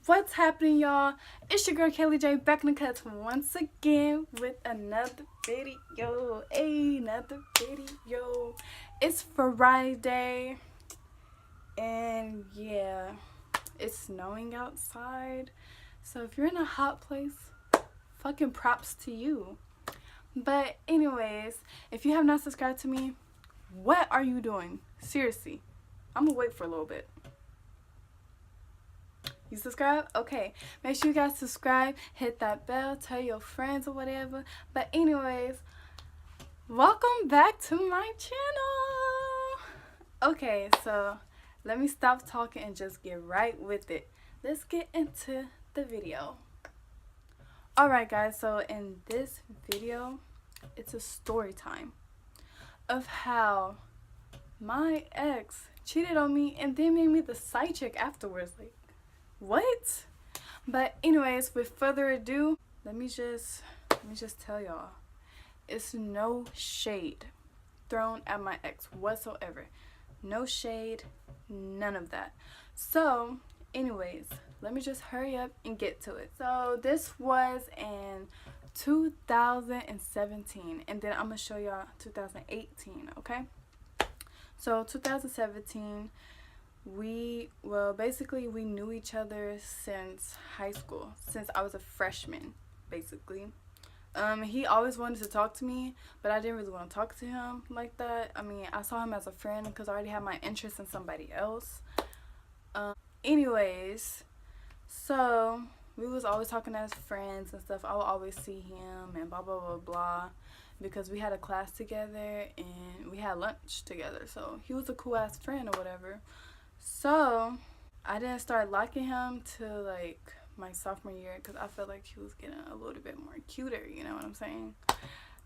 What's happening, y'all? It's your girl Kaylee J back in the cuts once again with another video. Another video. It's Friday, and yeah, it's snowing outside. So if you're in a hot place, fucking props to you. But anyways, if you have not subscribed to me, what are you doing? Seriously, I'm gonna wait for a little bit. You subscribe? Okay. Make sure you guys subscribe, hit that bell, tell your friends or whatever. But anyways, welcome back to my channel. Okay, so let me stop talking and just get right with it. Let's get into the video. Alright guys, so in this video, it's a story time of how my ex cheated on me and then made me the side chick afterwards. Like, what? But anyways, with further ado, let me just tell y'all, it's no shade thrown at my ex whatsoever. No shade, none of that. So anyways, let me just hurry up and get to it. So this was in 2017, and then I'm gonna show y'all 2018. Okay, so 2017, we knew each other since high school, since I was a freshman, basically. He always wanted to talk to me, but I didn't really want to talk to him like that. I mean, I saw him as a friend because I already had my interest in somebody else. Anyways, so we was always talking as friends and stuff. I would always see him and blah blah blah blah, because we had a class together and we had lunch together. So he was a cool ass friend or whatever. So I didn't start liking him till like my sophomore year, because I felt like he was getting a little bit more cuter, you know what I'm saying?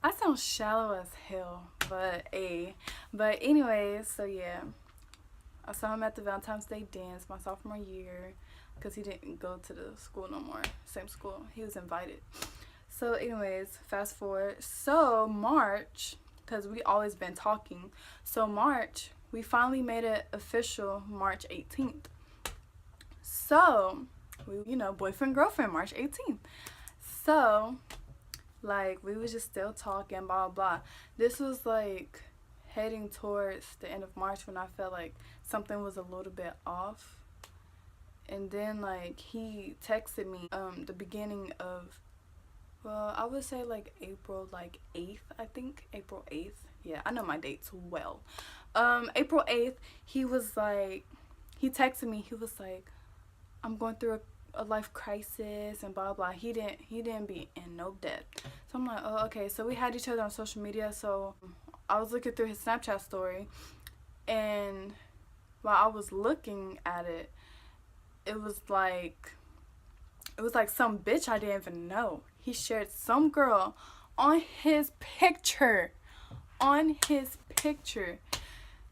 I sound shallow as hell, but anyways, so yeah, I saw him at the Valentine's Day dance my sophomore year, because he didn't go to the school no more, same school, he was invited. So anyways, fast forward, so March, because we always been talking, so March, we finally made it official March 18th. So we, boyfriend girlfriend March 18th. So like we was just still talking, blah blah. This was like heading towards the end of March when I felt like something was a little bit off. And then like he texted me the beginning of, well, I would say like April like 8th, I think. April 8th. Yeah, I know my dates well. April 8th, he texted me, he was like, I'm going through a life crisis and blah blah. He didn't be in no debt. So I'm like, oh okay. So we had each other on social media. So I was looking through his Snapchat story, and while I was looking at it, it was like some bitch I didn't even know. He shared some girl on his picture.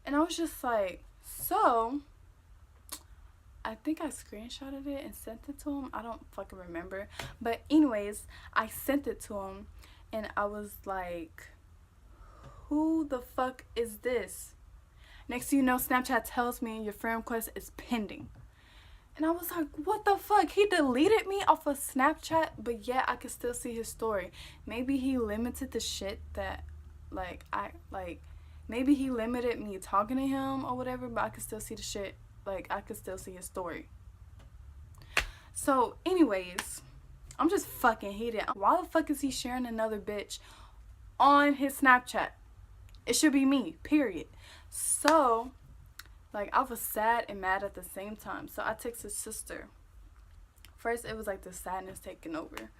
And I was just like, so I think I screenshotted it and sent it to him. I don't fucking remember. But anyways, I sent it to him and I was like, who the fuck is this? Next thing you know, Snapchat tells me your friend request is pending. And I was like, what the fuck? He deleted me off of Snapchat, but yet I could still see his story. Maybe he limited the shit that maybe he limited me talking to him or whatever, but I could still see the shit. Like, I could still see his story. So, anyways, I'm just fucking heated. Why the fuck is he sharing another bitch on his Snapchat? It should be me, period. So, like, I was sad and mad at the same time. So, I texted his sister. First, it was like the sadness taking over.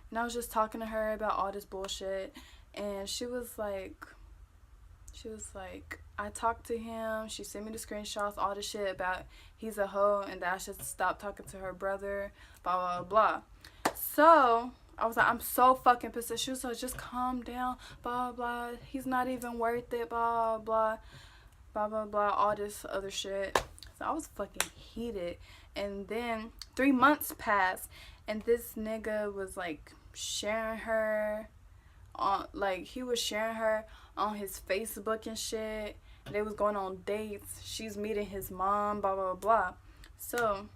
And I was just talking to her about all this bullshit. And she was like, I talked to him, she sent me the screenshots, all the shit about he's a hoe and that I should stop talking to her brother, blah blah blah. So I was like, I'm so fucking pissed. She was like, just calm down, blah blah, he's not even worth it, blah blah blah blah blah, all this other shit. So I was fucking heated. And then 3 months passed and this nigga was like sharing her on, like, he was sharing her on his Facebook and shit. They was going on dates. She's meeting his mom, blah blah blah. So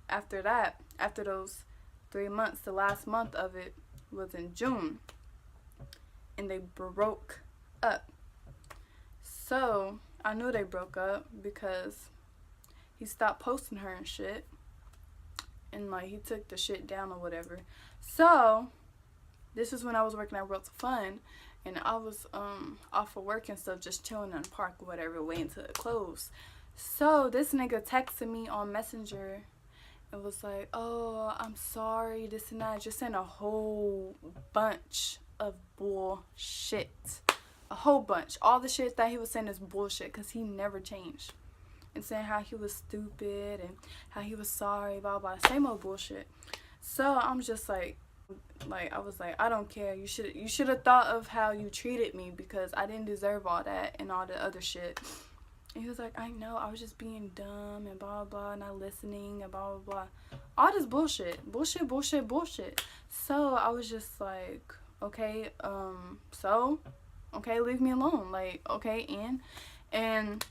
after that, after those 3 months, the last month of it was in June, and they broke up. So I knew they broke up because he stopped posting her and shit, and like he took the shit down or whatever. So this is when I was working at Worlds of Fun, and I was off of work and stuff, just chilling in the park or whatever, waiting till it closed. So this nigga texted me on Messenger and was like, oh, I'm sorry, this and that. Just saying a whole bunch of bullshit. A whole bunch. All the shit that he was saying is bullshit, because he never changed. And saying how he was stupid and how he was sorry, blah, blah. Same old bullshit. So I'm just like I was like, I don't care. You should have thought of how you treated me, because I didn't deserve all that and all the other shit. And he was like, I know, I was just being dumb and blah, blah, not listening and blah, blah, blah. All this bullshit. Bullshit. So I was just like, okay, okay, leave me alone. Like, okay, and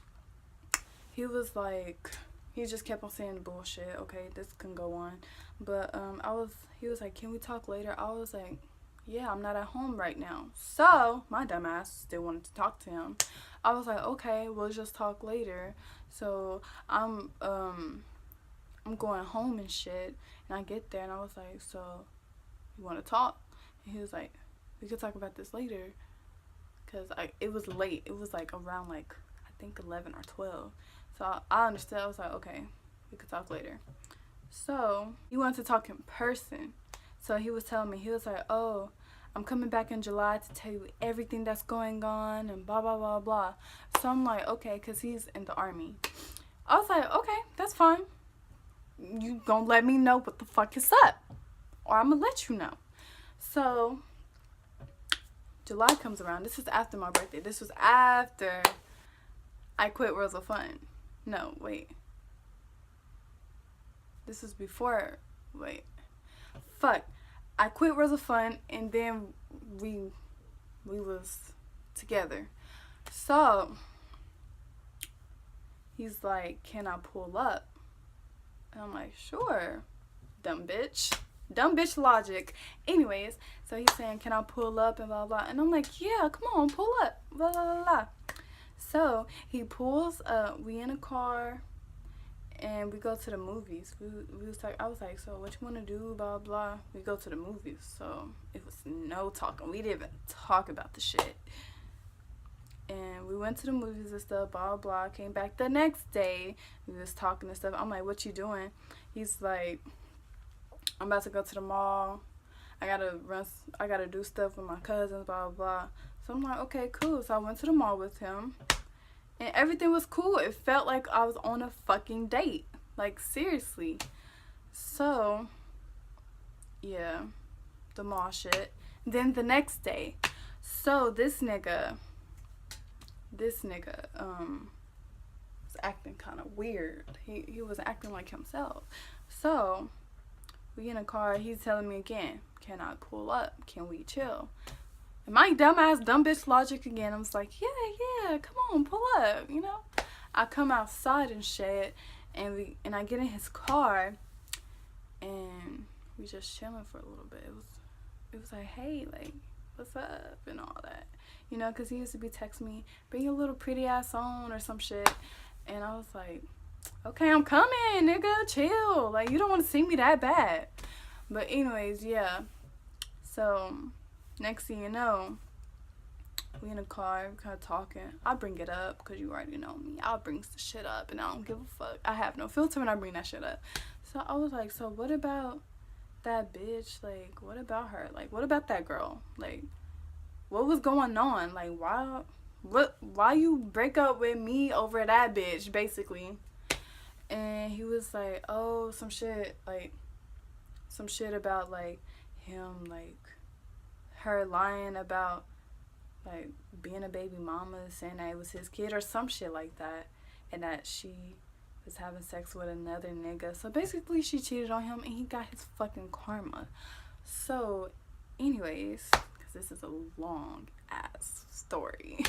he was like, he just kept on saying bullshit. Okay, this can go on. But he was like, can we talk later? I was like, yeah, I'm not at home right now. So my dumbass still wanted to talk to him. I was like, okay, we'll just talk later. So I'm going home and shit, and I get there and I was like, so you want to talk? And he was like, we could talk about this later, because it was late. It was like around like I think 11 or 12. So I understood. I was like, okay, we could talk later. So he wanted to talk in person. So he was telling me, he was like, oh, I'm coming back in July to tell you everything that's going on and blah, blah, blah, blah. So I'm like, okay, because he's in the Army. I was like, okay, that's fine. You gonna let me know what the fuck is up, or I'm gonna let you know. So July comes around. This is after my birthday. This was after I quit Worlds of Fun. No, wait. This was before. Wait. Fuck. I quit Worlds of Fun, and then we was together. So he's like, can I pull up? And I'm like, sure. Dumb bitch logic. Anyways, so he's saying, can I pull up and blah, blah. And I'm like, yeah, come on, pull up. Blah, blah, blah, blah. So he pulls up. We in a car, and we go to the movies. I was like, so what you want to do, blah, blah. We go to the movies. So it was no talking. We didn't even talk about the shit. And we went to the movies and stuff, blah, blah. Came back the next day. We was talking and stuff. I'm like, what you doing? He's like, I'm about to go to the mall. I gotta do stuff with my cousins, blah, blah. So I'm like, okay, cool. So I went to the mall with him, and everything was cool. It felt like I was on a fucking date. Like, seriously. So, yeah, the mall shit. Then the next day, so this nigga, was acting kind of weird. He was acting like himself. So we in a car. He's telling me again, can I pull up? Can we chill? And my dumb bitch logic again. I was like, yeah, come on, pull up, you know. I come outside and shit, and I get in his car, and we just chilling for a little bit. It was like, hey, like, what's up and all that, you know, because he used to be texting me, bring your little pretty ass on or some shit. And I was like, okay, I'm coming, nigga, chill. Like, you don't want to see me that bad. But anyways, yeah. So next thing you know, we in a car, kind of talking. I bring it up because you already know me. I'll bring the shit up, and I don't give a fuck. I have no filter when I bring that shit up. So I was like, so what about that bitch? Like, what about her? Like, what about that girl? Like, what was going on? Like, why you break up with me over that bitch, basically? And he was like, oh, some shit about, like, him, like, her lying about, like, being a baby mama, saying that it was his kid or some shit like that, and that she was having sex with another nigga. So basically she cheated on him, and he got his fucking karma. So anyways, because this is a long ass story.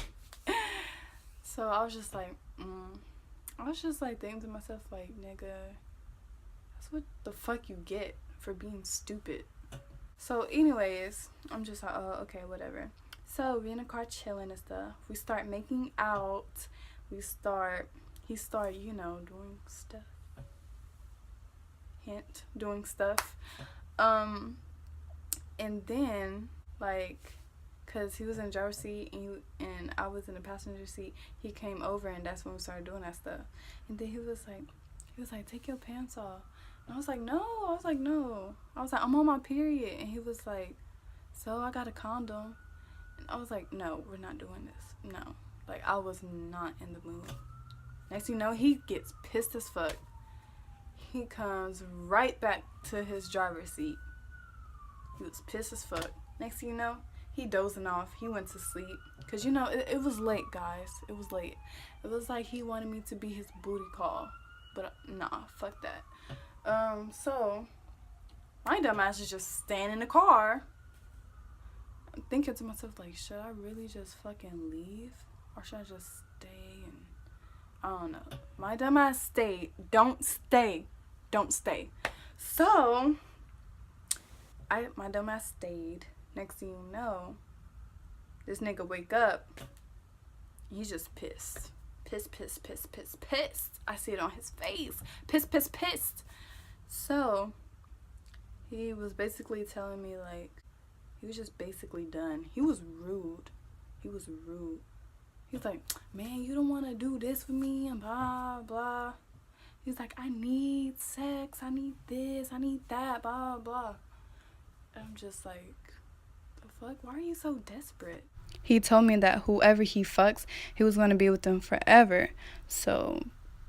So I was just like thinking to myself, like, nigga, That's what the fuck you get for being stupid. So anyways, I'm just like, oh, okay, whatever. So we in the car chilling and stuff. We start making out. He start, you know, doing stuff. Hint, doing stuff. And then, like, cause he was in the driver's seat and I was in the passenger seat, he came over and that's when we started doing that stuff. And then he was like, take your pants off. And I was like, no. I was like, I'm on my period. And he was like, so I got a condom. And I was like, no, we're not doing this. No. Like, I was not in the mood. Next thing you know, he gets pissed as fuck. He comes right back to his driver's seat. He was pissed as fuck. Next thing you know, he dozing off. He went to sleep. Because, you know, it was late, guys. It was late. It was like he wanted me to be his booty call. But, nah, fuck that. So, my dumb ass is just staying in the car. I'm thinking to myself, like, should I really just fucking leave? Or should I just stay? And I don't know. My dumb ass stayed. Don't stay. Don't stay. So, my dumb ass stayed. Next thing you know, this nigga wake up. He's just pissed. Pissed. I see it on his face. Pissed. So, he was basically telling me, like, he was just basically done. He was rude. He's like, man, you don't want to do this with me and blah, blah. He's like, I need sex. I need this. I need that, blah, blah. And I'm just like, the fuck? Why are you so desperate? He told me that whoever he fucks, he was going to be with them forever. So,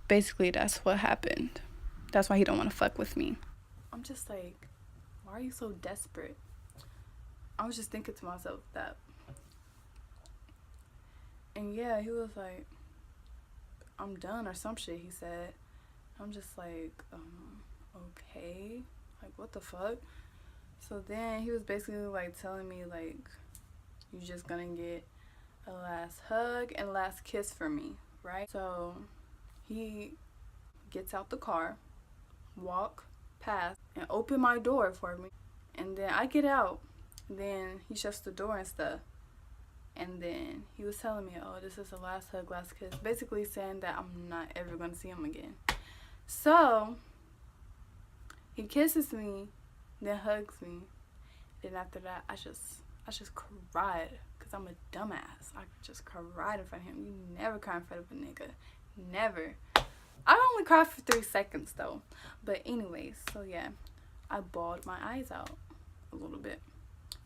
basically, that's what happened. That's why he don't want to fuck with me. I'm just like, why are you so desperate? I was just thinking to myself that. And yeah, he was like, I'm done or some shit, he said. I'm just like, okay. Like, what the fuck? So then he was basically like telling me, like, you just gonna get a last hug and last kiss from me, right? So he gets out the car, walk past, and open my door for me. And then I get out. Then he shuts the door and stuff. And then he was telling me, oh, this is the last hug, last kiss. Basically saying that I'm not ever going to see him again. So, he kisses me, then hugs me. Then after that, I just cried. Because I'm a dumbass. I just cried in front of him. You never cry in front of a nigga. Never. I only cried for 3 seconds, though. But anyways, so yeah. I bawled my eyes out a little bit.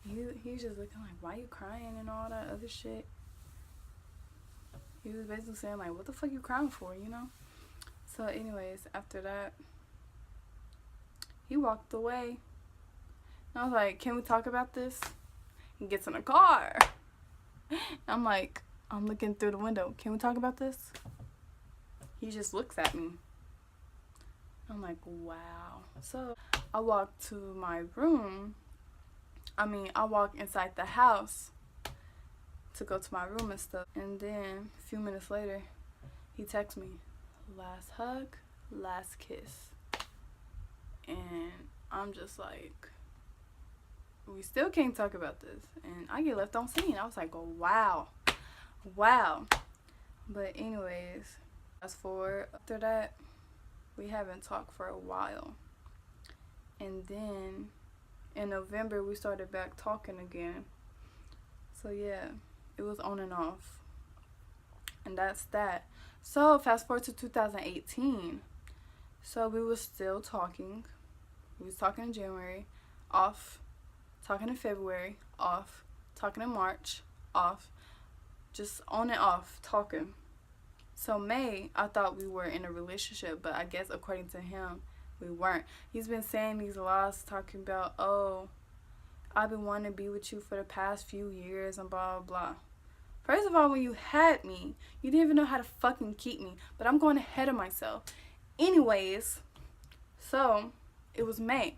He was just looking like, why you crying and all that other shit. He was basically saying like, what the fuck you crying for, you know? So anyways, after that, he walked away. And I was like, can we talk about this? He gets in the car. I'm like, I'm looking through the window. Can we talk about this? He just looks at me. I'm like, wow. So I walked to my room. I walk inside the house to go to my room and stuff. And then, a few minutes later, he texts me, last hug, last kiss. And I'm just like, we still can't talk about this. And I get left on scene. I was like, oh, wow. But anyways, fast forward, after that, we haven't talked for a while. And then in November, we started back talking again. So yeah, it was on and off. And that's that. So fast forward to 2018. So we were still talking. We was talking in January, off. Talking in February, off. Talking in March, off. Just on and off, talking. So May, I thought we were in a relationship, but I guess according to him, we weren't. He's been saying these lies, talking about, oh, I've been wanting to be with you for the past few years and blah, blah, blah. First of all, when you had me, you didn't even know how to fucking keep me. But I'm going ahead of myself. Anyways, so it was May.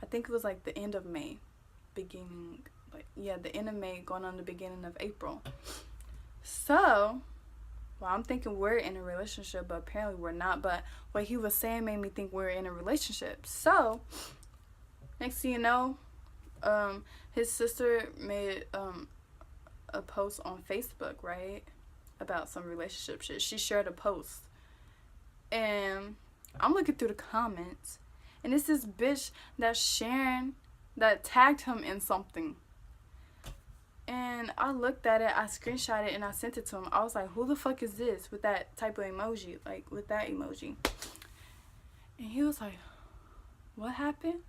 I think it was like the end of May. The end of May going on the beginning of April. So well, I'm thinking we're in a relationship, but apparently we're not. But what he was saying made me think we're in a relationship. So, next thing you know, his sister made a post on Facebook, right? About some relationship shit. She shared a post. And I'm looking through the comments. And it's this bitch that's sharing, that tagged him in something. And I looked at it, I screenshot it, and I sent it to him. I was like, who the fuck is this? With that type of emoji. Like, with that emoji. And he was like, what happened?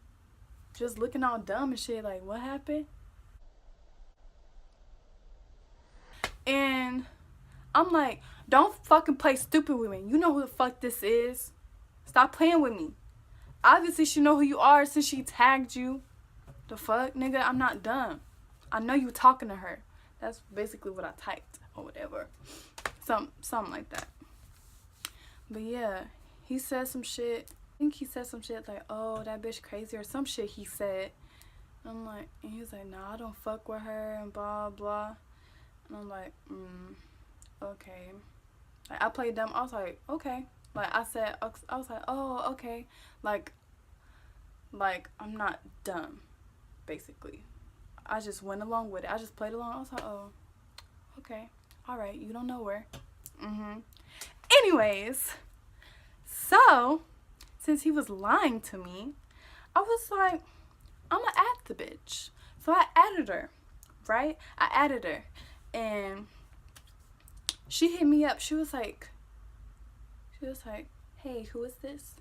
Just looking all dumb and shit. Like, what happened? And I'm like, don't fucking play stupid with me. You know who the fuck this is. Stop playing with me. Obviously, she know who you are since she tagged you. The fuck? Nigga, I'm not dumb. I know you talking to her. That's basically what I typed or whatever. Something like that. But yeah, he said some shit. I think he said some shit like, oh, that bitch crazy or some shit he said. I'm like, and he was like, nah, I don't fuck with her and blah, blah. And I'm like, okay. Like, I played dumb. I was like, okay. Like, I was like, oh, okay. Like, I'm not dumb, basically. I just went along with it. I just played along. I was like, oh, okay. All right. You don't know where. Anyways, so, since he was lying to me, I was like, I'm going to add the bitch. So I added her, right? I added her. And she hit me up. She was like, hey, who is this?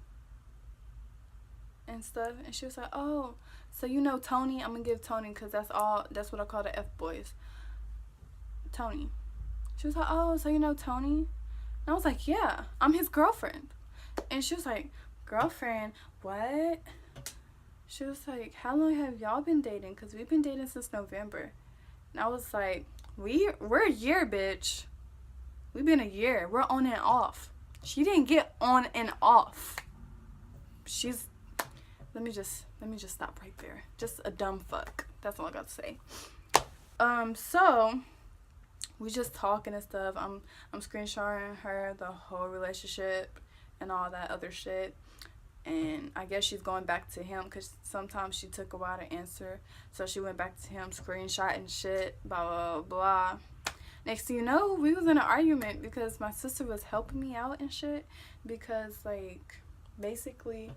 And stuff. And she was like, oh, so you know Tony? I'm going to give Tony, because that's what I call the F-boys. Tony. She was like, oh, so you know Tony? And I was like, yeah, I'm his girlfriend. And she was like, girlfriend? What? She was like, how long have y'all been dating? Because we've been dating since November. And I was like, we're a year, bitch. We've been a year. We're on and off. She didn't get on and off. Let me just stop right there. Just a dumb fuck. That's all I got to say. So we just talking and stuff. I'm screenshotting her the whole relationship and all that other shit. And I guess she's going back to him because sometimes she took a while to answer. So she went back to him, screenshotting shit, blah, blah, blah. Next thing you know, we was in an argument because my sister was helping me out and shit. Because, like, basically,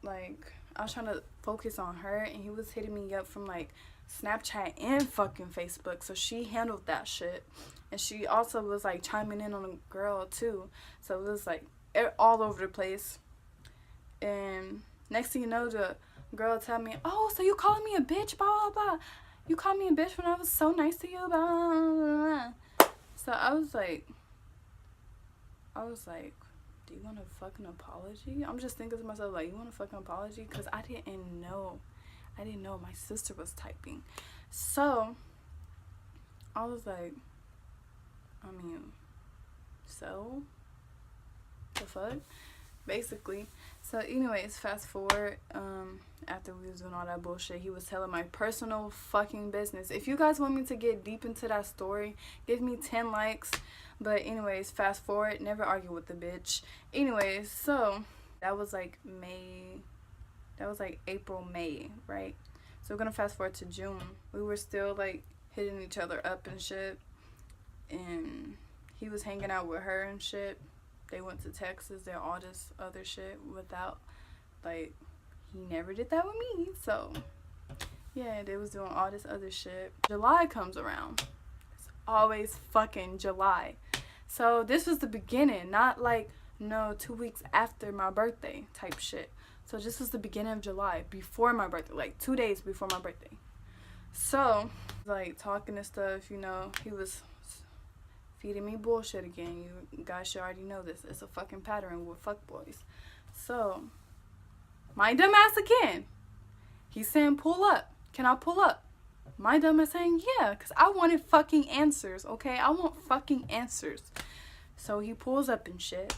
like, I was trying to focus on her. And he was hitting me up from, like, Snapchat and fucking Facebook. So she handled that shit. And she also was, like, chiming in on a girl, too. So it was, like, all over the place. And next thing you know, the girl tell me, oh, so you calling me a bitch, blah, blah, blah. You called me a bitch when I was so nice to you, blah, blah, blah. So I was like, do you want a fucking apology? I'm just thinking to myself, like, you want a fucking apology? Because I didn't know my sister was typing. So I was like, I mean, so the fuck? Basically. So anyways, fast forward, after we was doing all that bullshit, he was telling my personal fucking business. If you guys want me to get deep into that story, give me 10 likes. But anyways, fast forward, never argue with the bitch. Anyways, so that was like April, May, right? So we're gonna fast forward to June. We were still like hitting each other up and shit. And he was hanging out with her and shit. They went to Texas, they're all this other shit without, like, he never did that with me. So, yeah, they was doing all this other shit. July comes around. It's always fucking July. So, this was the beginning, not like, no, 2 weeks after my birthday type shit. So, this was the beginning of July, before my birthday, like 2 days before my birthday. So, like, talking and stuff, you know, he was feeding me bullshit again. You guys should already know this. It's a fucking pattern with fuckboys. So, my dumb ass again. He's saying, pull up. Can I pull up? My dumb ass saying, yeah, because I wanted fucking answers, okay? I want fucking answers. So, he pulls up and shit.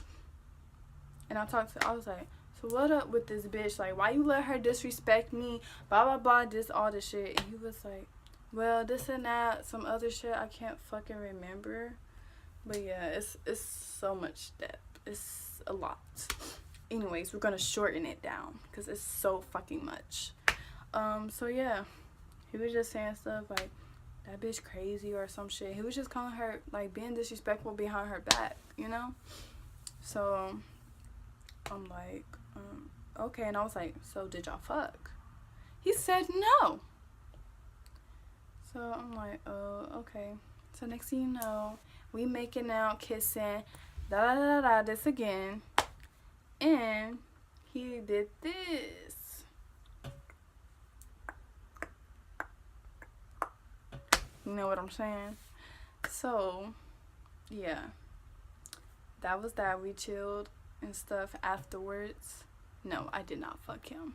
And I was like, so what up with this bitch? Like, why you let her disrespect me? Blah, blah, blah, this, all this shit. And he was like, well, this and that, some other shit I can't fucking remember. But yeah, it's so much depth. It's a lot. Anyways, we're gonna shorten it down because it's so fucking much. So yeah, he was just saying stuff like that bitch crazy or some shit. He was just calling her, like, being disrespectful behind her back, you know? So I'm like, okay. And I was like, so did y'all fuck? He said no. So I'm like, oh, okay. So next thing you know, we making out, kissing, da da da da, this again. And he did this. You know what I'm saying? So, yeah. That was that. We chilled and stuff afterwards. No, I did not fuck him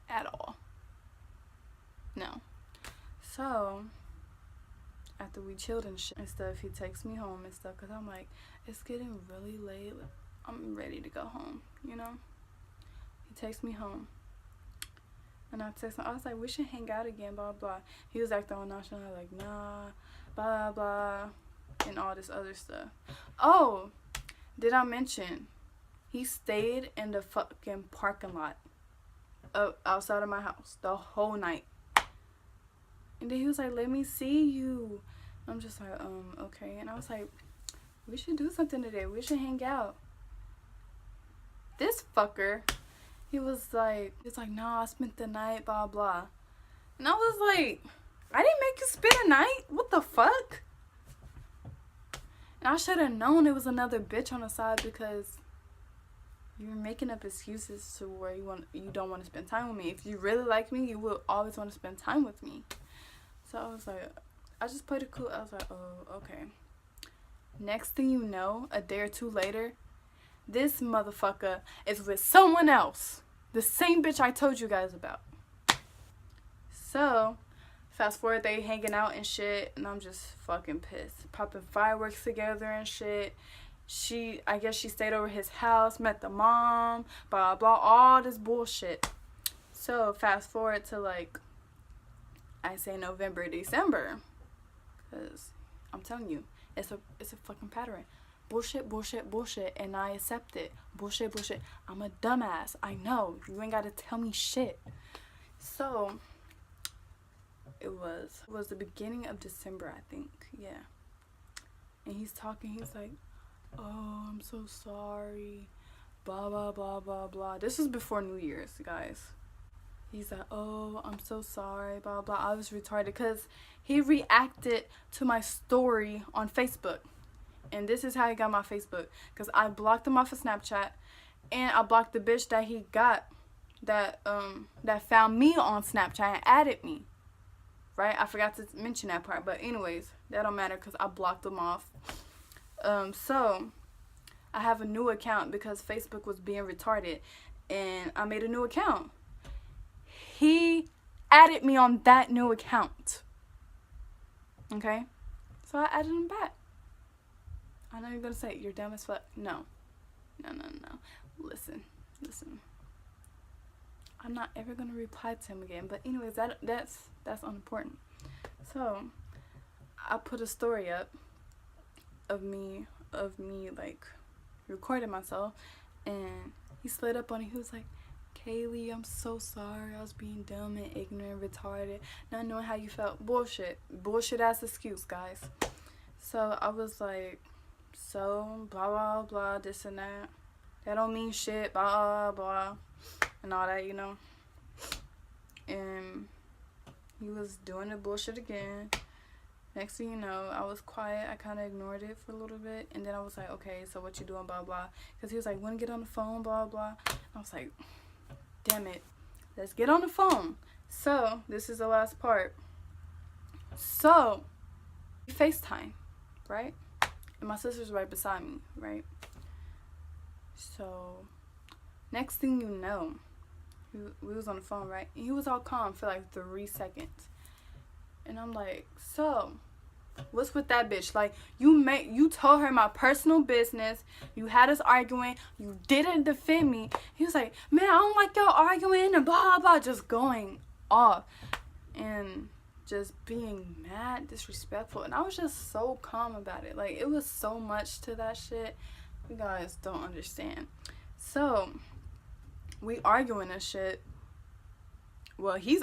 at all. No. So, after we chilled and shit and stuff, he takes me home and stuff because I'm like, it's getting really late. I'm ready to go home, you know? He takes me home. And I text him. I was like, we should hang out again, blah, blah. He was acting all nonchalant, like, nah, blah, blah, and all this other stuff. Oh, did I mention he stayed in the fucking parking lot outside of my house the whole night. And then he was like, let me see you. I'm just like, okay. And I was like, we should do something today. We should hang out. This fucker, he was like, nah, I spent the night, blah, blah. And I was like, I didn't make you spend a night? What the fuck? And I should have known it was another bitch on the side because you're making up excuses to where you don't want to spend time with me. If you really like me, you will always want to spend time with me. So I was like, I just played it cool. I was like, oh, okay. Next thing you know, a day or two later, this motherfucker is with someone else. The same bitch I told you guys about. So, fast forward, they hanging out and shit, and I'm just fucking pissed. Popping fireworks together and shit. I guess she stayed over his house, met the mom, blah, blah, all this bullshit. So, fast forward to, like, I say November, December. Because I'm telling you, it's a fucking pattern. Bullshit, bullshit, bullshit, and I accept it. Bullshit, bullshit. I'm a dumbass. I know. You ain't got to tell me shit. So, it was the beginning of December, I think. Yeah. And he's talking. He's like, oh, I'm so sorry. Blah, blah, blah, blah, blah. This was before New Year's, guys. He's like, oh, I'm so sorry, blah, blah. I was retarded because he reacted to my story on Facebook. And this is how he got my Facebook. Because I blocked him off of Snapchat. And I blocked the bitch that he got that found me on Snapchat and added me. Right? I forgot to mention that part. But anyways, that don't matter because I blocked him off. So, I have a new account because Facebook was being retarded. And I made a new account. He added me on that new account. Okay? So I added him back. I know you're going to say, you're dumb as fuck. No. No. Listen. I'm not ever going to reply to him again. But anyways, that's unimportant. So, I put a story up of me like recording myself, and he slid up on it. He was like, Kaylee, I'm so sorry. I was being dumb and ignorant, retarded, not knowing how you felt. Bullshit ass excuse, guys. So I was like, so blah blah blah, this and that don't mean shit, blah blah and all that, you know. And he was doing the bullshit again. Next thing you know, I was quiet. I kind of ignored it for a little bit, and then I was like, okay, so what you doing, blah blah, because he was like, wanna get on the phone, blah blah. I was like, damn it, let's get on the phone. So this is the last part. So FaceTime, right? And my sister's right beside me, right? So next thing you know, we was on the phone, right? And he was all calm for like 3 seconds. And I'm like, so what's with that bitch? Like, you told her my personal business. You had us arguing. You didn't defend me. He was like, man, I don't like y'all arguing and blah, blah, just going off. And just being mad, disrespectful, and I was just so calm about it. Like, it was so much to that shit. You guys don't understand. So, we arguing and shit. Well, he's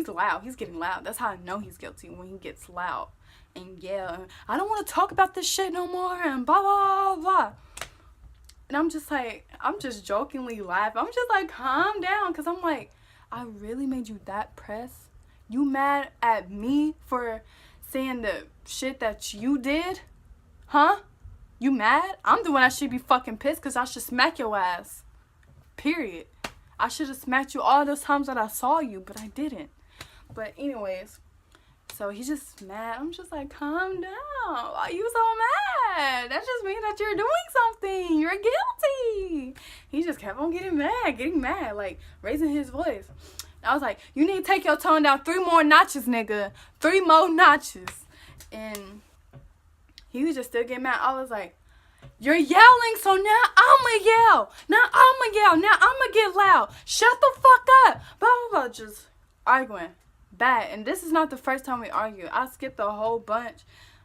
loud. He's getting loud. That's how I know he's guilty, when he gets loud and yell. I don't want to talk about this shit no more, and blah, blah, blah, blah. And I'm just like, I'm just jokingly laughing. I'm just like, calm down, because I'm like, I really made you that pressed? You mad at me for saying the shit that you did? Huh? You mad? I'm the one that should be fucking pissed, because I should smack your ass. Period. I should have smacked you all those times that I saw you, but I didn't. But anyways, so he's just mad. I'm just like, calm down. Why are you so mad? That just means that you're doing something. You're guilty. He just kept on getting mad, like raising his voice. I was like, you need to take your tone down 3 more notches, nigga. 3 more notches. And he was just still getting mad. I was like, you're yelling, so now I'ma yell. Now I'ma yell. Now I'ma get loud. Shut the fuck up. Blah, blah, blah. Just arguing. Bad. And this is not the first time we argue. I skipped a whole bunch.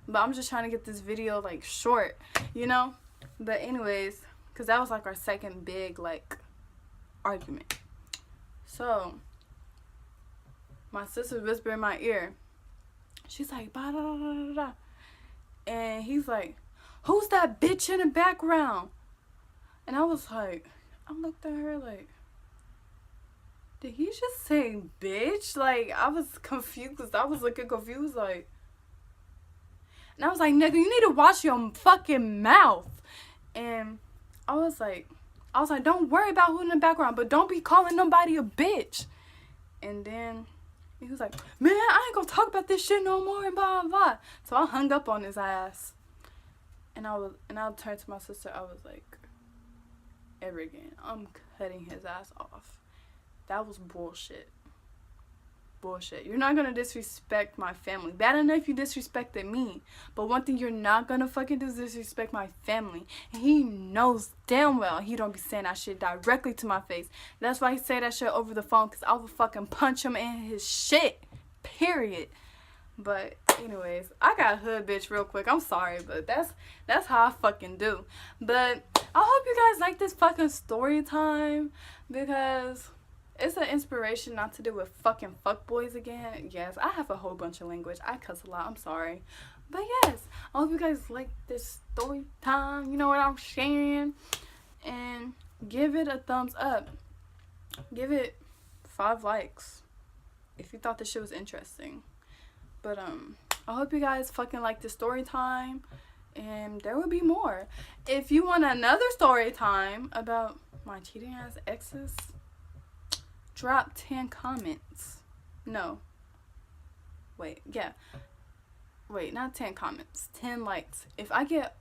But I'm just trying to get this video, like, short. You know? But anyways, because that was, like, our second big, like, argument. So, my sister whispered in my ear. She's like, bah, da, da, da, da. And he's like, who's that bitch in the background? And I was like, I looked at her like, did he just say bitch? Like, I was confused. I was looking confused, like. And I was like, nigga, you need to watch your fucking mouth. And I was like, don't worry about who's in the background, but don't be calling nobody a bitch. And then he was like, man, I ain't gonna talk about this shit no more, and blah, blah, blah. So I hung up on his ass. And I turned to my sister. I was like, ever again, I'm cutting his ass off. That was bullshit. Bullshit. You're not gonna disrespect my family. Bad enough you disrespected me. But one thing you're not gonna fucking do is disrespect my family. And he knows damn well he don't be saying that shit directly to my face. That's why he say that shit over the phone, because I will fucking punch him in his shit. Period. But anyways, I got hood bitch real quick. I'm sorry, but that's how I fucking do. But I hope you guys like this fucking story time, because it's an inspiration not to do with fucking fuckboys again. Yes, I have a whole bunch of language. I cuss a lot. I'm sorry. But yes, I hope you guys like this story time. You know what I'm saying? And give it a thumbs up. Give it 5 likes if you thought this shit was interesting. But I hope you guys fucking like this story time. And there will be more. If you want another story time about my cheating ass exes, drop 10 comments. No. Wait, yeah. Wait, not 10 comments. 10 likes. If I get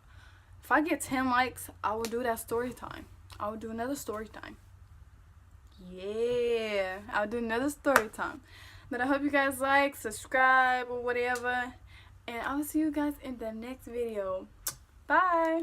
10 likes, I will do that story time. I will do another story time. Yeah. I'll do another story time. But I hope you guys like, subscribe, or whatever. And I'll see you guys in the next video. Bye.